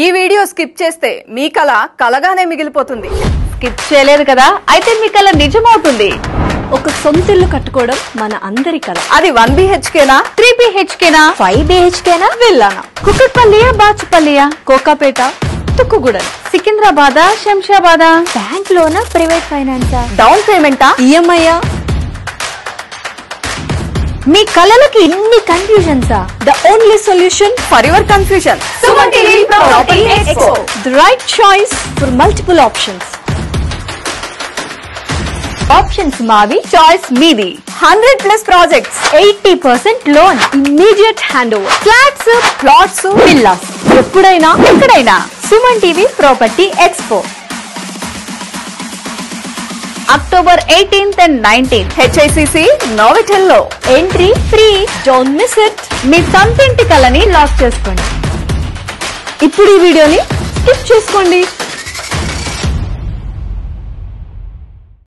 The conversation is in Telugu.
ఈ వీడియో స్కిప్ చేస్తే మీ కల కలగానే మిగిలిపోతుంది. స్కిప్ చేయలేదు కదా, అయితే మీ కల నిజమవుతుంది. ఒక సొంత ఇల్లు కట్టుకోవడం మన అందరి కల. అది 1 BHKనా, 3 BHKనా, 5 BHKనా, విల్లానా, కుక్కట్పల్లియా, బాచుపల్లియా, కోకాపేట, తుక్కుగూడెం, సికింద్రాబాద్, శంషాబాద్, బ్యాంక్ లోనా, ప్రైవేట్ ఫైనాన్సా, డౌన్ పేమెంటా, EMI? మీ కలలకి ఇన్ని కన్ఫ్యూజన్సా? The only solution for your confusion. Suman TV property expo. The right choice for multiple options. Options మావి, చాయిస్ మీది. 100+ projects, 80% loan, immediate hand over, flats, plots, villas, ఎప్పుడైనా ఎక్కడైనా. Suman TV property expo, October 18th and 19th, HICC Novotel లో. Entry free. Don't miss it. మీ సొంతింటి కలని లాక్ చేసుకోండి. ఇప్పుడు ఈ వీడియోని స్కిప్ చేసుకోండి.